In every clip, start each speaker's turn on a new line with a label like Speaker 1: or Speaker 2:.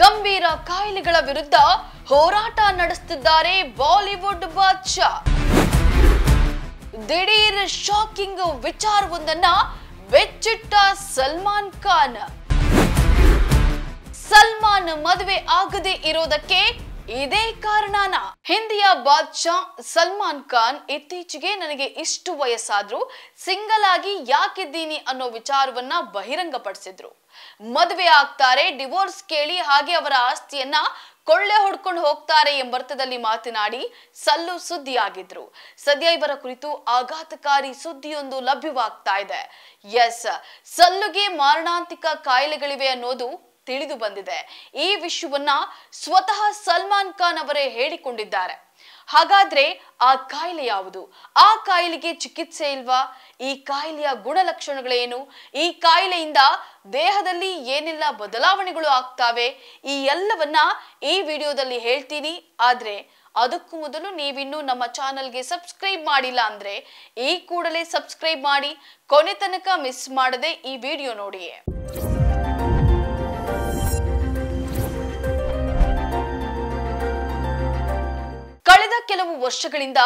Speaker 1: ಗಂಭೀರ ಕಾಯಿಲೆಗಳ ವಿರುದ್ಧ ಹೋರಾಟ ನಡೆಸುತ್ತಿದ್ದಾರೆ ಬಾಲಿವುಡ್ ಬಾದ್ಶಾ. ದಿಢೀರ್ ಶಾಕಿಂಗ್ ವಿಚಾರವೊಂದನ್ನ ಬೆಚ್ಚಿಟ್ಟ ಸಲ್ಮಾನ್ ಖಾನ್. ಸಲ್ಮಾನ್ ಮದುವೆ ಆಗದೆ ಇರೋದಕ್ಕೆ ಇದೇ ಕಾರಣನ? ಹಿಂದಿಯ ಬಾದ್ಶಾ ಸಲ್ಮಾನ್ ಖಾನ್ ಇತ್ತೀಚೆಗೆ ನನಗೆ ಇಷ್ಟು ವಯಸ್ಸಾದ್ರೂ ಸಿಂಗಲ್ ಆಗಿ ಯಾಕಿದ್ದೀನಿ ಅನ್ನೋ ವಿಚಾರವನ್ನ ಬಹಿರಂಗಪಡಿಸಿದ್ರು. ಮದುವೆ ಆಗ್ತಾರೆ, ಡಿವೋರ್ಸ್ ಕೇಳಿ ಹಾಗೆ ಅವರ ಆಸ್ತಿಯನ್ನ ಕೊಳ್ಳೆ ಹೊಡ್ಕೊಂಡು ಹೋಗ್ತಾರೆ ಎಂಬರ್ಥದಲ್ಲಿ ಮಾತನಾಡಿ ಸಲ್ಲು ಸುದ್ದಿಯಾಗಿದ್ರು. ಸದ್ಯ ಇವರ ಕುರಿತು ಆಘಾತಕಾರಿ ಸುದ್ದಿಯೊಂದು ಲಭ್ಯವಾಗ್ತಾ ಇದೆ. ಎಸ್, ಸಲ್ಲುಗೆ ಮಾರಣಾಂತಿಕ ಕಾಯಿಲೆಗಳಿವೆ ಅನ್ನೋದು ತಿಳಿದು ಬಂದಿದೆ. ಈ ವಿಷಯವನ್ನ ಸ್ವತಃ ಸಲ್ಮಾನ್ ಖಾನ್ ಅವರೇ ಹೇಳಿಕೊಂಡಿದ್ದಾರೆ. ಹಾಗಾದ್ರೆ ಆ ಕಾಯಿಲೆ ಯಾವುದು? ಆ ಕಾಯಿಲೆಗೆ ಚಿಕಿತ್ಸೆ ಇಲ್ವಾ? ಈ ಕಾಯಿಲೆಯ ಗುಣಲಕ್ಷಣಗಳೇನು? ಈ ಕಾಯಿಲೆಯಿಂದ ದೇಹದಲ್ಲಿ ಏನೆಲ್ಲ ಬದಲಾವಣೆಗಳು ಆಗ್ತಾವೆ? ಈ ಎಲ್ಲವನ್ನ ಈ ವಿಡಿಯೋದಲ್ಲಿ ಹೇಳ್ತೀನಿ. ಆದ್ರೆ ಅದಕ್ಕೂ ಮೊದಲು ನೀವಿನ್ನೂ ನಮ್ಮ ಚಾನೆಲ್ಗೆ ಸಬ್ಸ್ಕ್ರೈಬ್ ಮಾಡಿಲ್ಲ ಅಂದ್ರೆ ಈ ಕೂಡಲೇ ಸಬ್ಸ್ಕ್ರೈಬ್ ಮಾಡಿ, ಕೊನೆ ತನಕ ಮಿಸ್ ಮಾಡದೆ ಈ ವಿಡಿಯೋ ನೋಡಿ. ಕಳೆದ ಕೆಲವು ವರ್ಷಗಳಿಂದ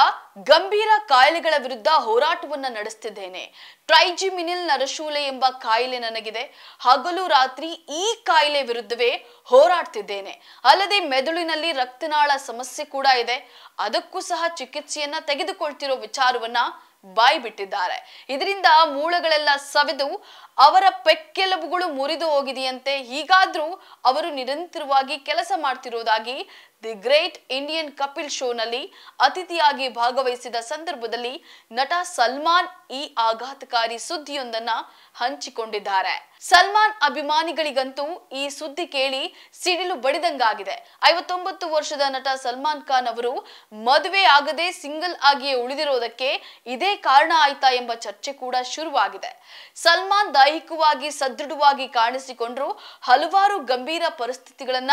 Speaker 1: ಗಂಭೀರ ಕಾಯಿಲೆಗಳ ವಿರುದ್ಧ ಹೋರಾಟವನ್ನ ನಡೆಸುತ್ತಿದ್ದೇನೆ. ಟ್ರೈಜಿಮಿನಿಲ್ ನರಶೂಲೆ ಎಂಬ ಕಾಯಿಲೆ ನನಗಿದೆ. ಹಗಲು ರಾತ್ರಿ ಈ ಕಾಯಿಲೆ ವಿರುದ್ಧವೇ ಹೋರಾಡ್ತಿದ್ದೇನೆ. ಅಲ್ಲದೆ ಮೆದುಳಿನಲ್ಲಿ ರಕ್ತನಾಳ ಸಮಸ್ಯೆ ಕೂಡ ಇದೆ. ಅದಕ್ಕೂ ಸಹ ಚಿಕಿತ್ಸೆಯನ್ನ ತೆಗೆದುಕೊಳ್ತಿರೋ ವಿಚಾರವನ್ನ ಬಾಯಿ ಬಿಟ್ಟಿದ್ದಾರೆ. ಇದರಿಂದ ಮೂಳೆಗಳೆಲ್ಲ ಸವೆದು ಅವರ ಪೆಕ್ಕೆಲುಬುಗಳು ಮುರಿದು ಹೋಗಿದೆಯಂತೆ. ಹೀಗಾದ್ರೂ ಅವರು ನಿರಂತರವಾಗಿ ಕೆಲಸ ಮಾಡ್ತಿರೋದಾಗಿ ದಿ ಗ್ರೇಟ್ ಇಂಡಿಯನ್ ಕಪಿಲ್ ಶೋನಲ್ಲಿ ಅತಿಥಿಯಾಗಿ ಭಾಗವಹಿಸಿದ ಸಂದರ್ಭದಲ್ಲಿ ನಟ ಸಲ್ಮಾನ್ ಈ ಆಘಾತಕಾರಿ ಸುದ್ದಿಯೊಂದನ್ನ ಹಂಚಿಕೊಂಡಿದ್ದಾರೆ. ಸಲ್ಮಾನ್ ಅಭಿಮಾನಿಗಳಿಗಂತೂ ಈ ಸುದ್ದಿ ಕೇಳಿ ಸಿಡಿಲು ಬಡಿದಂಗಾಗಿದೆ. 59 ವರ್ಷದ ನಟ ಸಲ್ಮಾನ್ ಖಾನ್ ಅವರು ಮದುವೆ ಆಗದೆ ಸಿಂಗಲ್ ಆಗಿಯೇ ಉಳಿದಿರೋದಕ್ಕೆ ಇದೇ ಕಾರಣ ಆಯ್ತಾ ಎಂಬ ಚರ್ಚೆ ಕೂಡ ಶುರುವಾಗಿದೆ. ಸಲ್ಮಾನ್ ದೈಹಿಕವಾಗಿ ಸದೃಢವಾಗಿ ಕಾಣಿಸಿಕೊಂಡ್ರು ಹಲವಾರು ಗಂಭೀರ ಪರಿಸ್ಥಿತಿಗಳನ್ನ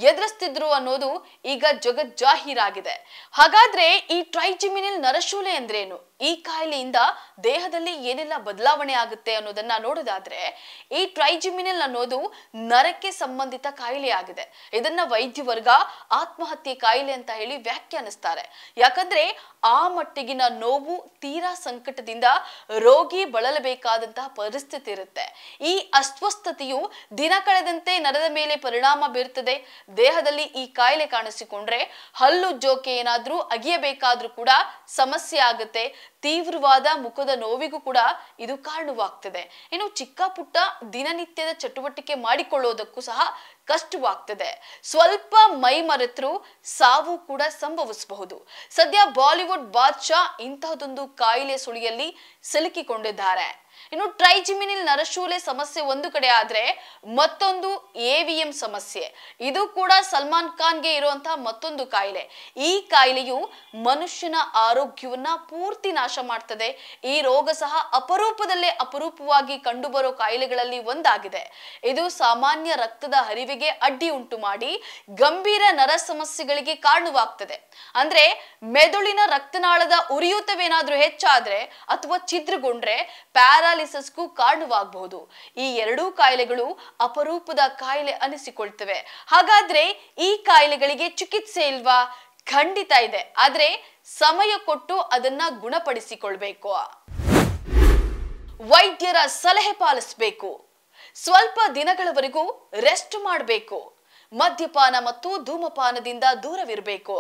Speaker 1: ಎದುರಿಸ್ತಿದ್ರು ಅನ್ನೋದು ಈಗ ಜಗಜ್ಜಾಹೀರಾಗಿದೆ. ಹಾಗಾದ್ರೆ ಈ ಟ್ರೈಜಿಮಿನಿಲ್ ನರಶೂಲೆ ಅಂದ್ರೇನು? ಈ ಕಾಯಿಲೆಯಿಂದ ದೇಹದಲ್ಲಿ ಏನೆಲ್ಲ ಬದಲಾವಣೆ ಆಗುತ್ತೆ ಅನ್ನೋದನ್ನ ನೋಡೋದಾದ್ರೆ, ಈ ಟ್ರೈಜಿಮಿನಿಲ್ ಅನ್ನೋದು ನರಕ್ಕೆ ಸಂಬಂಧಿತ ಕಾಯಿಲೆ ಆಗಿದೆ. ಇದನ್ನ ವೈದ್ಯ ವರ್ಗ ಆತ್ಮಹತ್ಯೆ ಕಾಯಿಲೆ ಅಂತ ಹೇಳಿ ವ್ಯಾಖ್ಯಾನಿಸ್ತಾರೆ. ಯಾಕಂದ್ರೆ ಆ ಮಟ್ಟಿಗಿನ ನೋವು, ತೀರಾ ಸಂಕಟದಿಂದ ರೋಗಿ ಬಳಲಬೇಕಾದಂತಹ ಪರಿಸ್ಥಿತಿ ಇರುತ್ತೆ. ಈ ಅಸ್ವಸ್ಥತೆಯು ದಿನ ಕಳೆದಂತೆ ನರದ ಮೇಲೆ ಪರಿಣಾಮ ಬೀರುತ್ತದೆ. ದೇಹದಲ್ಲಿ ಈ ಕಾಯಿಲೆ ಕಾಣಿಸಿಕೊಂಡ್ರೆ ಹಲ್ಲು ಜೋಕೆ ಏನಾದ್ರೂ ಅಗಿಯಬೇಕಾದ್ರೂ ಕೂಡ ಸಮಸ್ಯೆ ಆಗುತ್ತೆ. ತೀವ್ರವಾದ ಮುಖದ ನೋವಿಗೂ ಕೂಡ ಇದು ಕಾರಣವಾಗ್ತದೆ. ಇನ್ನು ಚಿಕ್ಕ ಪುಟ್ಟ ದಿನನಿತ್ಯದ ಚಟುವಟಿಕೆ ಮಾಡಿಕೊಳ್ಳೋದಕ್ಕೂ ಸಹ ಕಷ್ಟವಾಗ್ತದೆ. ಸ್ವಲ್ಪ ಮೈ ಮರೆತರೂ ಸಾವು ಕೂಡ ಸಂಭವಿಸಬಹುದು. ಸದ್ಯ ಬಾಲಿವುಡ್ ಬಾದ್ಶಾ ಇಂತಹದೊಂದು ಕಾಯಿಲೆ ಸುಳಿಯಲ್ಲಿ ಸಿಲುಕಿಕೊಂಡಿದ್ದಾರೆ. ಇನ್ನು ಟ್ರೈಜಿಮಿನಿಲ್ ನರಶೂಲೆ ಸಮಸ್ಯೆ ಒಂದು ಕಡೆ ಆದ್ರೆ, ಮತ್ತೊಂದು AVM ಸಮಸ್ಯೆ. ಇದು ಕೂಡ ಸಲ್ಮಾನ್ ಖಾನ್ಗೆ ಇರುವಂತಹ ಮತ್ತೊಂದು ಕಾಯಿಲೆ. ಈ ಕಾಯಿಲೆಯು ಮನುಷ್ಯನ ಆರೋಗ್ಯವನ್ನ ಪೂರ್ತಿ ನಾಶ ಮಾಡ್ತದೆ. ಈ ರೋಗ ಸಹ ಅಪರೂಪವಾಗಿ ಕಂಡುಬರೋ ಕಾಯಿಲೆಗಳಲ್ಲಿ ಒಂದಾಗಿದೆ. ಇದು ಸಾಮಾನ್ಯ ರಕ್ತದ ಹರಿವಿಗೆ ಅಡ್ಡಿ ಉಂಟು ಮಾಡಿ ಗಂಭೀರ ನರ ಸಮಸ್ಯೆಗಳಿಗೆ ಕಾರಣವಾಗ್ತದೆ. ಅಂದ್ರೆ ಮೆದುಳಿನ ರಕ್ತನಾಳದ ಉರಿಯೂತವೇನಾದ್ರೂ ಹೆಚ್ಚಾದ್ರೆ ಅಥವಾ ಛಿದ್ರಗೊಂಡ್ರೆ ಪ್ಯಾರಾಲಿಸಿಸ್ಗೂ ಕಾರಣವಾಗಬಹುದು. ಈ ಎರಡೂ ಕಾಯಿಲೆಗಳು ಅಪರೂಪದ ಕಾಯಿಲೆ ಅನಿಸಿಕೊಳ್ತವೆ. ಹಾಗಾದ್ರೆ ಈ ಕಾಯಿಲೆಗಳಿಗೆ ಚಿಕಿತ್ಸೆ ಇಲ್ವಾ? ಖಂಡಿತ ಇದೆ. ಆದ್ರೆ ಸಮಯ ಕೊಟ್ಟು ಅದನ್ನ ಗುಣಪಡಿಸಿಕೊಳ್ಬೇಕು. ವೈದ್ಯರ ಸಲಹೆ ಪಾಲಿಸಬೇಕು. ಸ್ವಲ್ಪ ದಿನಗಳವರೆಗೂ ರೆಸ್ಟ್ ಮಾಡಬೇಕು. ಮದ್ಯಪಾನ ಮತ್ತು ಧೂಮಪಾನದಿಂದ ದೂರವಿರಬೇಕು.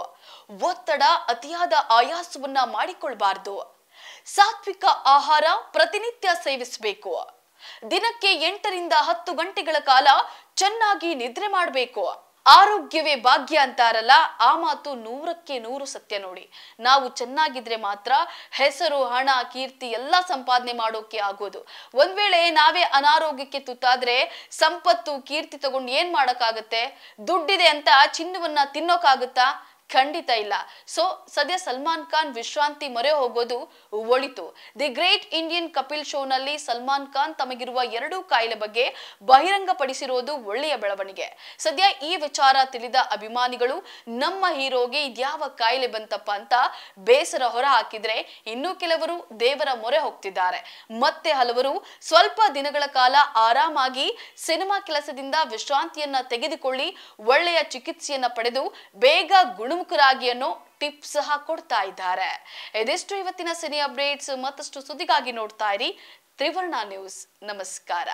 Speaker 1: ಒತ್ತಡ, ಅತಿಯಾದ ಆಯಾಸವನ್ನ ಮಾಡಿಕೊಳ್ಬಾರ್ದು. ಸಾತ್ವಿಕ ಆಹಾರ ಪ್ರತಿನಿತ್ಯ ಸೇವಿಸಬೇಕು. ದಿನಕ್ಕೆ 8 ರಿಂದ 10 ಗಂಟೆಗಳ ಕಾಲ ಚೆನ್ನಾಗಿ ನಿದ್ರೆ ಮಾಡಬೇಕು. ಆರೋಗ್ಯವೇ ಭಾಗ್ಯ ಅಂತಾರಲ್ಲ, ಆ ಮಾತು 100ಕ್ಕೆ 100 ಸತ್ಯ ನೋಡಿ. ನಾವು ಚೆನ್ನಾಗಿದ್ರೆ ಮಾತ್ರ ಹೆಸರು, ಹಣ, ಕೀರ್ತಿ ಎಲ್ಲ ಸಂಪಾದನೆ ಮಾಡೋಕೆ ಆಗೋದು. ಒಂದ್ ವೇಳೆ ನಾವೇ ಅನಾರೋಗ್ಯಕ್ಕೆ ತುತ್ತಾದ್ರೆ ಸಂಪತ್ತು, ಕೀರ್ತಿ ತಗೊಂಡು ಏನ್ ಮಾಡಕ್ಕಾಗತ್ತೆ? ದುಡ್ಡಿದೆ ಅಂತ ಚಿನ್ನವನ್ನ ತಿನ್ನೋಕಾಗುತ್ತಾ? ಖಂಡಿತ ಇಲ್ಲ. ಸೊ ಸದ್ಯ ಸಲ್ಮಾನ್ ಖಾನ್ ವಿಶ್ರಾಂತಿ ಮೊರೆ ಹೋಗೋದು ಒಳಿತು. ದಿ ಗ್ರೇಟ್ ಇಂಡಿಯನ್ ಕಪಿಲ್ ಶೋನಲ್ಲಿ ಸಲ್ಮಾನ್ ಖಾನ್ ತಮಗಿರುವ 2 ಕಾಯಿಲೆ ಬಗ್ಗೆ ಬಹಿರಂಗಪಡಿಸಿರೋದು ಒಳ್ಳೆಯ ಬೆಳವಣಿಗೆ. ಸದ್ಯ ಈ ವಿಚಾರ ತಿಳಿದ ಅಭಿಮಾನಿಗಳು ನಮ್ಮ ಹೀರೋಗೆ ಇದ್ಯಾವ ಕಾಯಿಲೆ ಬಂತಪ್ಪ ಅಂತ ಬೇಸರ ಹೊರ ಹಾಕಿದ್ರೆ, ಇನ್ನು ಕೆಲವರು ದೇವರ ಮೊರೆ ಹೋಗ್ತಿದ್ದಾರೆ. ಮತ್ತೆ ಹಲವರು ಸ್ವಲ್ಪ ದಿನಗಳ ಕಾಲ ಆರಾಮಾಗಿ ಸಿನಿಮಾ ಕೆಲಸದಿಂದ ವಿಶ್ರಾಂತಿಯನ್ನ ತೆಗೆದುಕೊಳ್ಳಿ ಒಳ್ಳೆಯ ಚಿಕಿತ್ಸೆಯನ್ನ ಪಡೆದು ಬೇಗ ಗುಣಮುಖರಾಗಿ ಅನ್ನೋ ಟಿಪ್ಸ್ ಸಹ ಕೊಡ್ತಾ ಇದ್ದಾರೆ. ಇದಿಷ್ಟು ಇವತ್ತಿನ ಸಿನಿ ಅಪ್ಡೇಟ್ಸ್. ಮತ್ತಷ್ಟು ಸುದ್ದಿಗಾಗಿ ನೋಡ್ತಾ ಇರಿ ತ್ರಿವರ್ಣ ನ್ಯೂಸ್. ನಮಸ್ಕಾರ.